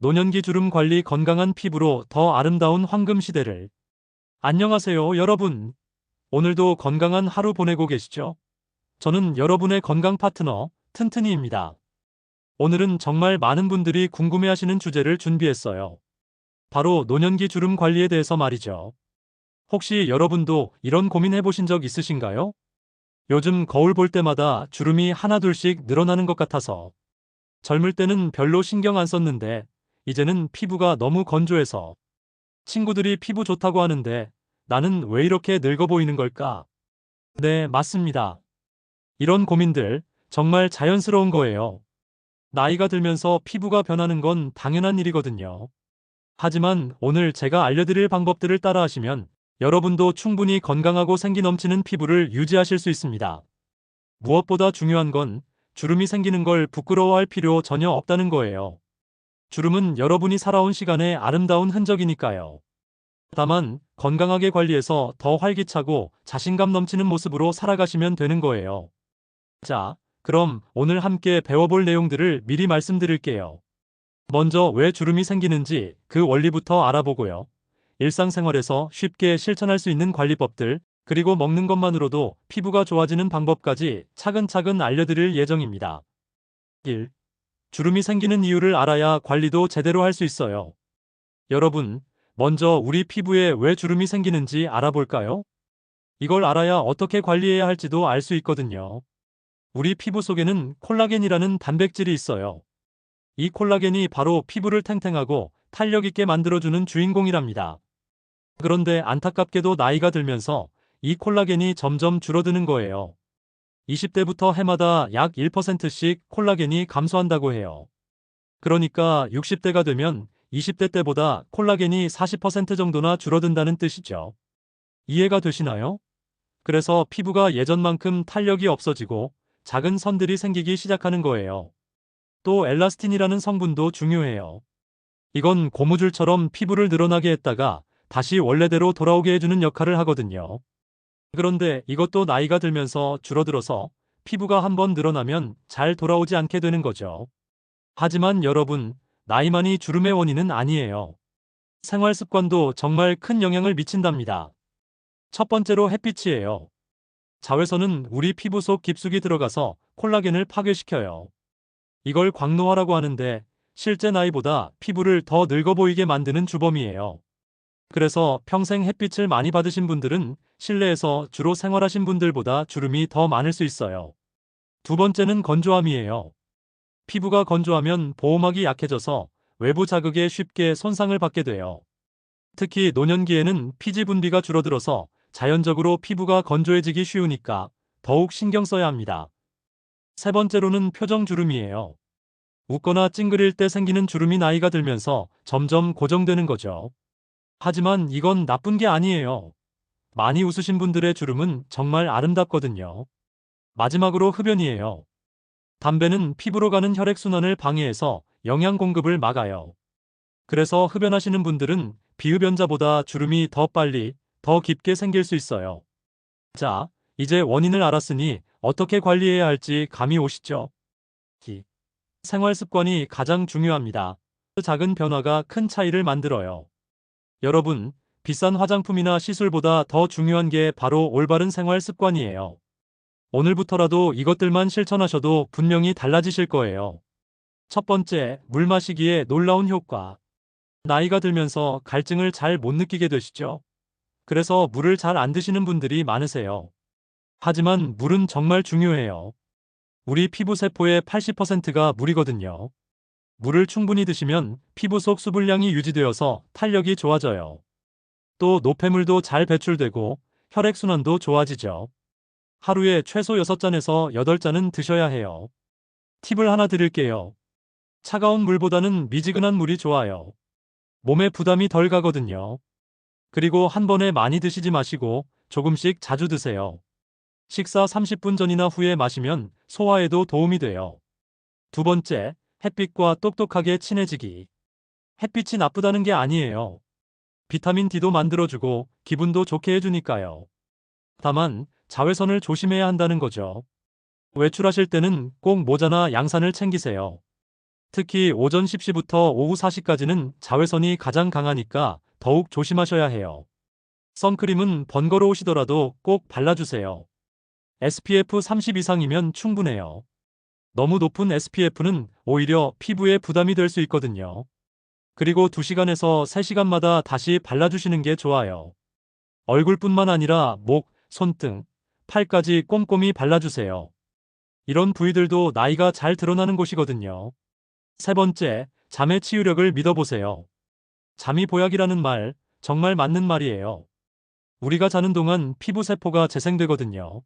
노년기 주름 관리 건강한 피부로 더 아름다운 황금 시대를. 안녕하세요, 여러분. 오늘도 건강한 하루 보내고 계시죠? 저는 여러분의 건강 파트너, 튼튼이입니다. 오늘은 정말 많은 분들이 궁금해하시는 주제를 준비했어요. 바로 노년기 주름 관리에 대해서 말이죠. 혹시 여러분도 이런 고민 해보신 적 있으신가요? 요즘 거울 볼 때마다 주름이 하나둘씩 늘어나는 것 같아서 젊을 때는 별로 신경 안 썼는데 이제는 피부가 너무 건조해서 친구들이 피부 좋다고 하는데 나는 왜 이렇게 늙어 보이는 걸까? 네, 맞습니다. 이런 고민들 정말 자연스러운 거예요. 나이가 들면서 피부가 변하는 건 당연한 일이거든요. 하지만 오늘 제가 알려드릴 방법들을 따라하시면 여러분도 충분히 건강하고 생기 넘치는 피부를 유지하실 수 있습니다. 무엇보다 중요한 건 주름이 생기는 걸 부끄러워할 필요 전혀 없다는 거예요. 주름은 여러분이 살아온 시간의 아름다운 흔적이니까요. 다만 건강하게 관리해서 더 활기차고 자신감 넘치는 모습으로 살아가시면 되는 거예요. 자, 그럼 오늘 함께 배워볼 내용들을 미리 말씀드릴게요. 먼저 왜 주름이 생기는지 그 원리부터 알아보고요. 일상생활에서 쉽게 실천할 수 있는 관리법들, 그리고 먹는 것만으로도 피부가 좋아지는 방법까지 차근차근 알려드릴 예정입니다. 1. 주름이 생기는 이유를 알아야 관리도 제대로 할 수 있어요. 여러분, 먼저 우리 피부에 왜 주름이 생기는지 알아볼까요? 이걸 알아야 어떻게 관리해야 할지도 알 수 있거든요. 우리 피부 속에는 콜라겐이라는 단백질이 있어요. 이 콜라겐이 바로 피부를 탱탱하고 탄력 있게 만들어주는 주인공이랍니다. 그런데 안타깝게도 나이가 들면서 이 콜라겐이 점점 줄어드는 거예요. 20대부터 해마다 약 1%씩 콜라겐이 감소한다고 해요. 그러니까 60대가 되면 20대 때보다 콜라겐이 40% 정도나 줄어든다는 뜻이죠. 이해가 되시나요? 그래서 피부가 예전만큼 탄력이 없어지고 작은 선들이 생기기 시작하는 거예요. 또 엘라스틴이라는 성분도 중요해요. 이건 고무줄처럼 피부를 늘어나게 했다가 다시 원래대로 돌아오게 해주는 역할을 하거든요. 그런데 이것도 나이가 들면서 줄어들어서 피부가 한번 늘어나면 잘 돌아오지 않게 되는 거죠. 하지만 여러분, 나이만이 주름의 원인은 아니에요. 생활 습관도 정말 큰 영향을 미친답니다. 첫 번째로 햇빛이에요. 자외선은 우리 피부 속 깊숙이 들어가서 콜라겐을 파괴시켜요. 이걸 광노화라고 하는데 실제 나이보다 피부를 더 늙어 보이게 만드는 주범이에요. 그래서 평생 햇빛을 많이 받으신 분들은 실내에서 주로 생활하신 분들보다 주름이 더 많을 수 있어요. 두 번째는 건조함이에요. 피부가 건조하면 보호막이 약해져서 외부 자극에 쉽게 손상을 받게 돼요. 특히 노년기에는 피지 분비가 줄어들어서 자연적으로 피부가 건조해지기 쉬우니까 더욱 신경 써야 합니다. 세 번째로는 표정 주름이에요. 웃거나 찡그릴 때 생기는 주름이 나이가 들면서 점점 고정되는 거죠. 하지만 이건 나쁜 게 아니에요. 많이 웃으신 분들의 주름은 정말 아름답거든요. 마지막으로 흡연이에요. 담배는 피부로 가는 혈액순환을 방해해서 영양 공급을 막아요. 그래서 흡연하시는 분들은 비흡연자보다 주름이 더 빨리, 더 깊게 생길 수 있어요. 자, 이제 원인을 알았으니 어떻게 관리해야 할지 감이 오시죠? 생활 습관이 가장 중요합니다. 작은 변화가 큰 차이를 만들어요. 여러분, 비싼 화장품이나 시술보다 더 중요한 게 바로 올바른 생활 습관이에요. 오늘부터라도 이것들만 실천하셔도 분명히 달라지실 거예요. 첫 번째, 물 마시기에 놀라운 효과. 나이가 들면서 갈증을 잘 못 느끼게 되시죠? 그래서 물을 잘 안 드시는 분들이 많으세요. 하지만 물은 정말 중요해요. 우리 피부 세포의 80%가 물이거든요. 물을 충분히 드시면 피부 속 수분량이 유지되어서 탄력이 좋아져요. 또 노폐물도 잘 배출되고 혈액순환도 좋아지죠. 하루에 최소 6잔에서 8잔은 드셔야 해요. 팁을 하나 드릴게요. 차가운 물보다는 미지근한 물이 좋아요. 몸에 부담이 덜 가거든요. 그리고 한 번에 많이 드시지 마시고 조금씩 자주 드세요. 식사 30분 전이나 후에 마시면 소화에도 도움이 돼요. 두 번째, 햇빛과 똑똑하게 친해지기. 햇빛이 나쁘다는 게 아니에요. 비타민 D도 만들어주고 기분도 좋게 해주니까요. 다만 자외선을 조심해야 한다는 거죠. 외출하실 때는 꼭 모자나 양산을 챙기세요. 특히 오전 10시부터 오후 4시까지는 자외선이 가장 강하니까 더욱 조심하셔야 해요. 선크림은 번거로우시더라도 꼭 발라주세요. SPF 30 이상이면 충분해요. 너무 높은 SPF는 오히려 피부에 부담이 될 수 있거든요. 그리고 2시간에서 3시간마다 다시 발라주시는 게 좋아요. 얼굴뿐만 아니라 목, 손등, 팔까지 꼼꼼히 발라주세요. 이런 부위들도 나이가 잘 드러나는 곳이거든요. 세 번째, 잠의 치유력을 믿어보세요. 잠이 보약이라는 말, 정말 맞는 말이에요. 우리가 자는 동안 피부 세포가 재생되거든요.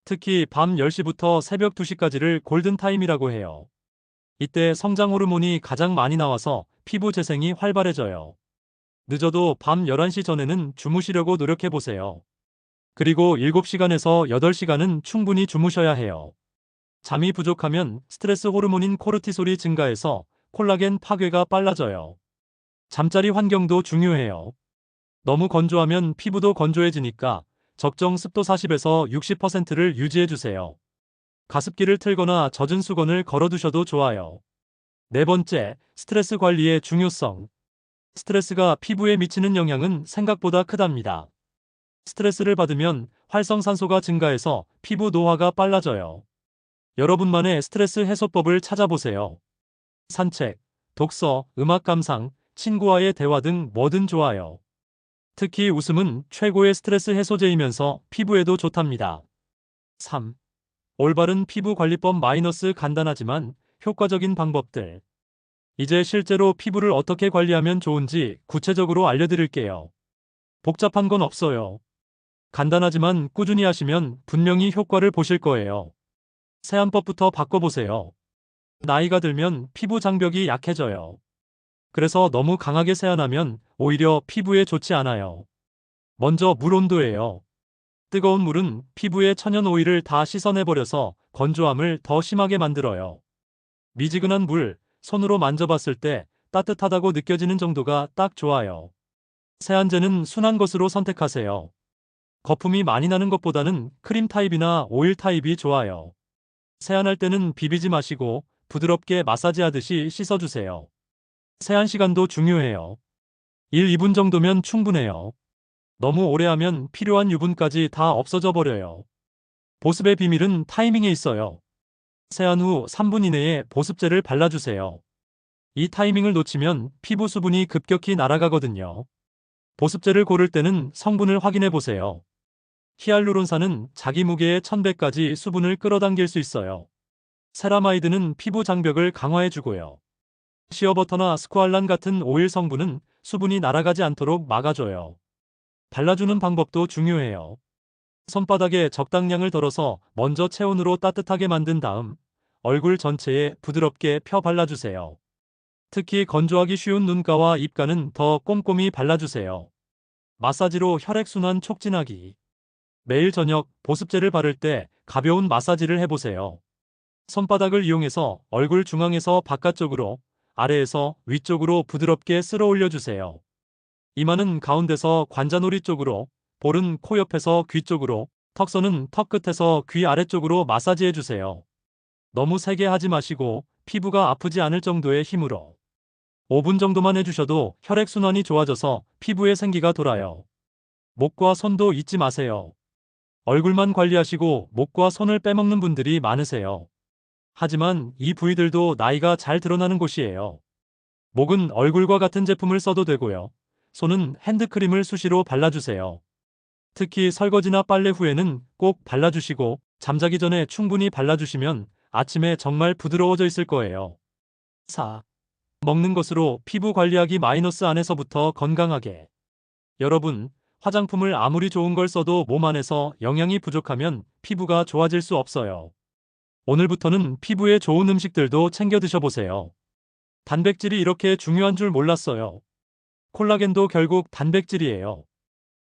특히 밤 10시부터 새벽 2시까지를 골든타임이라고 해요. 이때 성장 호르몬이 가장 많이 나와서 피부 재생이 활발해져요. 늦어도 밤 11시 전에는 주무시려고 노력해보세요. 그리고 7시간에서 8시간은 충분히 주무셔야 해요. 잠이 부족하면 스트레스 호르몬인 코르티솔이 증가해서 콜라겐 파괴가 빨라져요. 잠자리 환경도 중요해요. 너무 건조하면 피부도 건조해지니까 적정 습도 40에서 60%를 유지해주세요. 가습기를 틀거나 젖은 수건을 걸어두셔도 좋아요. 네 번째, 스트레스 관리의 중요성. 스트레스가 피부에 미치는 영향은 생각보다 크답니다. 스트레스를 받으면 활성산소가 증가해서 피부 노화가 빨라져요. 여러분만의 스트레스 해소법을 찾아보세요. 산책, 독서, 음악 감상, 친구와의 대화 등 뭐든 좋아요. 특히 웃음은 최고의 스트레스 해소제이면서 피부에도 좋답니다. 3. 올바른 피부 관리법 마이너스 간단하지만 효과적인 방법들. 이제 실제로 피부를 어떻게 관리하면 좋은지 구체적으로 알려드릴게요. 복잡한 건 없어요. 간단하지만 꾸준히 하시면 분명히 효과를 보실 거예요. 세안법부터 바꿔보세요. 나이가 들면 피부 장벽이 약해져요. 그래서 너무 강하게 세안하면 오히려 피부에 좋지 않아요. 먼저 물 온도예요. 뜨거운 물은 피부의 천연 오일을 다 씻어내버려서 건조함을 더 심하게 만들어요. 미지근한 물, 손으로 만져봤을 때 따뜻하다고 느껴지는 정도가 딱 좋아요. 세안제는 순한 것으로 선택하세요. 거품이 많이 나는 것보다는 크림 타입이나 오일 타입이 좋아요. 세안할 때는 비비지 마시고 부드럽게 마사지하듯이 씻어주세요. 세안 시간도 중요해요. 1, 2분 정도면 충분해요. 너무 오래 하면 필요한 유분까지 다 없어져 버려요. 보습의 비밀은 타이밍에 있어요. 세안 후 3분 이내에 보습제를 발라주세요. 이 타이밍을 놓치면 피부 수분이 급격히 날아가거든요. 보습제를 고를 때는 성분을 확인해 보세요. 히알루론산은 자기 무게의 1000배까지 수분을 끌어당길 수 있어요. 세라마이드는 피부 장벽을 강화해주고요. 시어버터나 스쿠알란 같은 오일 성분은 수분이 날아가지 않도록 막아줘요. 발라주는 방법도 중요해요. 손바닥에 적당량을 덜어서 먼저 체온으로 따뜻하게 만든 다음 얼굴 전체에 부드럽게 펴 발라주세요. 특히 건조하기 쉬운 눈가와 입가는 더 꼼꼼히 발라주세요. 마사지로 혈액순환 촉진하기. 매일 저녁 보습제를 바를 때 가벼운 마사지를 해보세요. 손바닥을 이용해서 얼굴 중앙에서 바깥쪽으로, 아래에서 위쪽으로 부드럽게 쓸어 올려주세요. 이마는 가운데서 관자놀이 쪽으로, 볼은 코 옆에서 귀 쪽으로, 턱선은 턱 끝에서 귀 아래쪽으로 마사지해주세요. 너무 세게 하지 마시고 피부가 아프지 않을 정도의 힘으로 5분 정도만 해주셔도 혈액순환이 좋아져서 피부에 생기가 돌아요. 목과 손도 잊지 마세요. 얼굴만 관리하시고 목과 손을 빼먹는 분들이 많으세요. 하지만 이 부위들도 나이가 잘 드러나는 곳이에요. 목은 얼굴과 같은 제품을 써도 되고요. 손은 핸드크림을 수시로 발라주세요. 특히 설거지나 빨래 후에는 꼭 발라주시고 잠자기 전에 충분히 발라주시면 아침에 정말 부드러워져 있을 거예요. 4. 먹는 것으로 피부 관리하기 마이너스 안에서부터 건강하게. 여러분, 화장품을 아무리 좋은 걸 써도 몸 안에서 영양이 부족하면 피부가 좋아질 수 없어요. 오늘부터는 피부에 좋은 음식들도 챙겨 드셔보세요. 단백질이 이렇게 중요한 줄 몰랐어요. 콜라겐도 결국 단백질이에요.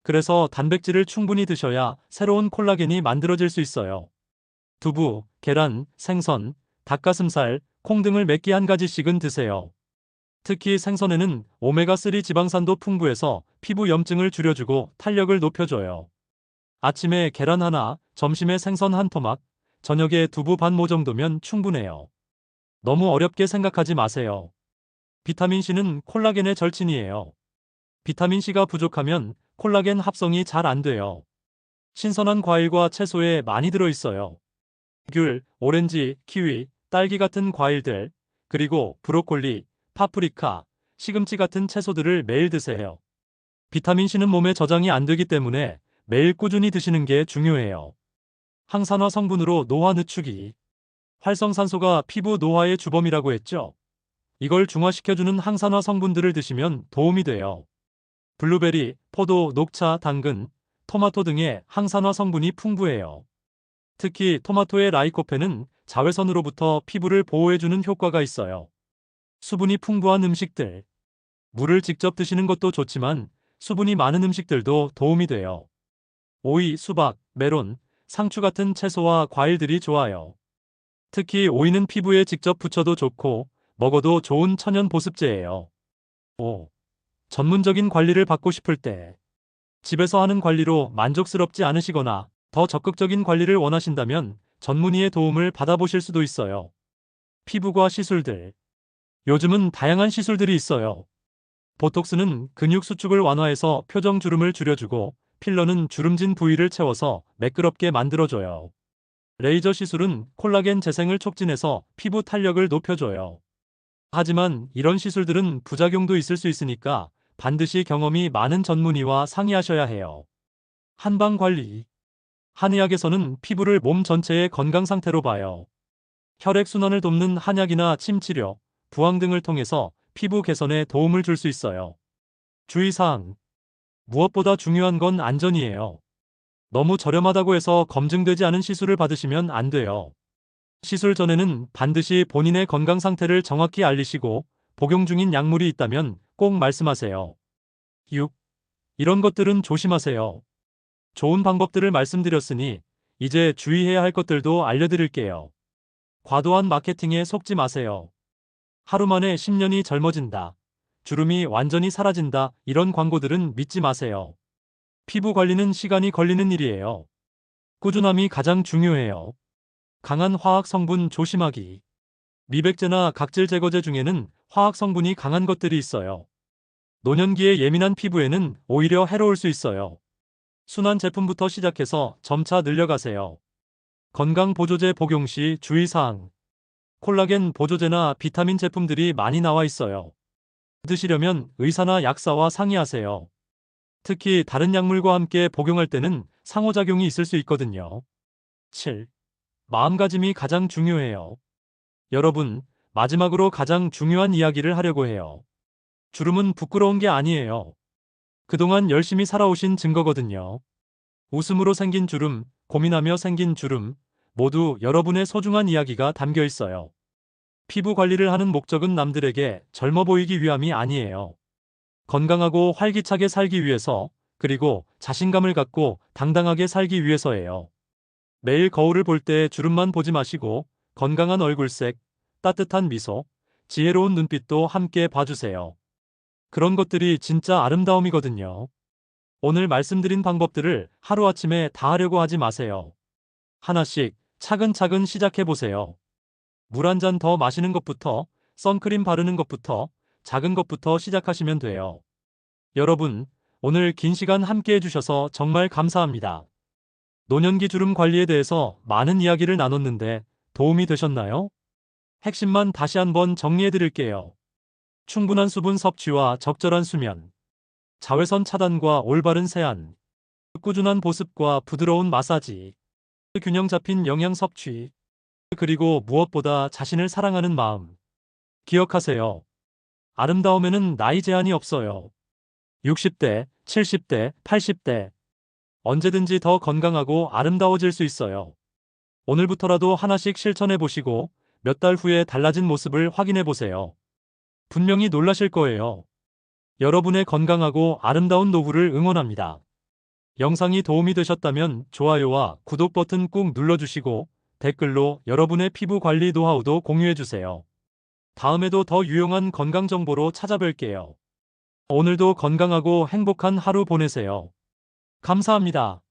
그래서 단백질을 충분히 드셔야 새로운 콜라겐이 만들어질 수 있어요. 두부, 계란, 생선, 닭가슴살, 콩 등을 몇 끼 한 가지씩은 드세요. 특히 생선에는 오메가3 지방산도 풍부해서 피부 염증을 줄여주고 탄력을 높여줘요. 아침에 계란 하나, 점심에 생선 한 토막, 저녁에 두부 반 모 정도면 충분해요. 너무 어렵게 생각하지 마세요. 비타민C는 콜라겐의 절친이에요. 비타민C가 부족하면 콜라겐 합성이 잘 안 돼요. 신선한 과일과 채소에 많이 들어있어요. 귤, 오렌지, 키위, 딸기 같은 과일들, 그리고 브로콜리, 파프리카, 시금치 같은 채소들을 매일 드세요. 비타민C는 몸에 저장이 안 되기 때문에 매일 꾸준히 드시는 게 중요해요. 항산화 성분으로 노화 늦추기. 활성산소가 피부 노화의 주범이라고 했죠. 이걸 중화시켜주는 항산화 성분들을 드시면 도움이 돼요. 블루베리, 포도, 녹차, 당근, 토마토 등의 항산화 성분이 풍부해요. 특히 토마토의 라이코펜은 자외선으로부터 피부를 보호해주는 효과가 있어요. 수분이 풍부한 음식들. 물을 직접 드시는 것도 좋지만 수분이 많은 음식들도 도움이 돼요. 오이, 수박, 메론, 상추 같은 채소와 과일들이 좋아요. 특히 오이는 피부에 직접 붙여도 좋고 먹어도 좋은 천연 보습제예요. 5. 전문적인 관리를 받고 싶을 때. 집에서 하는 관리로 만족스럽지 않으시거나 더 적극적인 관리를 원하신다면 전문의의 도움을 받아보실 수도 있어요. 피부과 시술들. 요즘은 다양한 시술들이 있어요. 보톡스는 근육 수축을 완화해서 표정 주름을 줄여주고 필러는 주름진 부위를 채워서 매끄럽게 만들어줘요. 레이저 시술은 콜라겐 재생을 촉진해서 피부 탄력을 높여줘요. 하지만 이런 시술들은 부작용도 있을 수 있으니까 반드시 경험이 많은 전문의와 상의하셔야 해요. 한방 관리. 한의학에서는 피부를 몸 전체의 건강 상태로 봐요. 혈액순환을 돕는 한약이나 침치료, 부항 등을 통해서 피부 개선에 도움을 줄 수 있어요. 주의사항. 무엇보다 중요한 건 안전이에요. 너무 저렴하다고 해서 검증되지 않은 시술을 받으시면 안 돼요. 시술 전에는 반드시 본인의 건강 상태를 정확히 알리시고 복용 중인 약물이 있다면 꼭 말씀하세요. 6. 이런 것들은 조심하세요. 좋은 방법들을 말씀드렸으니 이제 주의해야 할 것들도 알려드릴게요. 과도한 마케팅에 속지 마세요. 하루 만에 10년이 젊어진다. 주름이 완전히 사라진다. 이런 광고들은 믿지 마세요. 피부 관리는 시간이 걸리는 일이에요. 꾸준함이 가장 중요해요. 강한 화학 성분 조심하기. 미백제나 각질 제거제 중에는 화학 성분이 강한 것들이 있어요. 노년기에 예민한 피부에는 오히려 해로울 수 있어요. 순한 제품부터 시작해서 점차 늘려가세요. 건강 보조제 복용 시 주의사항. 콜라겐 보조제나 비타민 제품들이 많이 나와 있어요. 드시려면 의사나 약사와 상의하세요. 특히 다른 약물과 함께 복용할 때는 상호작용이 있을 수 있거든요. 7. 마음가짐이 가장 중요해요. 여러분, 마지막으로 가장 중요한 이야기를 하려고 해요. 주름은 부끄러운 게 아니에요. 그동안 열심히 살아오신 증거거든요. 웃음으로 생긴 주름, 고민하며 생긴 주름, 모두 여러분의 소중한 이야기가 담겨 있어요. 피부 관리를 하는 목적은 남들에게 젊어 보이기 위함이 아니에요. 건강하고 활기차게 살기 위해서, 그리고 자신감을 갖고 당당하게 살기 위해서예요. 매일 거울을 볼 때 주름만 보지 마시고 건강한 얼굴색, 따뜻한 미소, 지혜로운 눈빛도 함께 봐주세요. 그런 것들이 진짜 아름다움이거든요. 오늘 말씀드린 방법들을 하루아침에 다 하려고 하지 마세요. 하나씩 차근차근 시작해보세요. 물 한 잔 더 마시는 것부터, 선크림 바르는 것부터, 작은 것부터 시작하시면 돼요. 여러분, 오늘 긴 시간 함께 해주셔서 정말 감사합니다. 노년기 주름 관리에 대해서 많은 이야기를 나눴는데 도움이 되셨나요? 핵심만 다시 한번 정리해 드릴게요. 충분한 수분 섭취와 적절한 수면, 자외선 차단과 올바른 세안, 꾸준한 보습과 부드러운 마사지, 균형 잡힌 영양 섭취, 그리고 무엇보다 자신을 사랑하는 마음. 기억하세요. 아름다움에는 나이 제한이 없어요. 60대, 70대, 80대. 언제든지 더 건강하고 아름다워질 수 있어요. 오늘부터라도 하나씩 실천해 보시고 몇 달 후에 달라진 모습을 확인해 보세요. 분명히 놀라실 거예요. 여러분의 건강하고 아름다운 노후를 응원합니다. 영상이 도움이 되셨다면 좋아요와 구독 버튼 꾹 눌러주시고 댓글로 여러분의 피부 관리 노하우도 공유해주세요. 다음에도 더 유용한 건강 정보로 찾아뵐게요. 오늘도 건강하고 행복한 하루 보내세요. 감사합니다.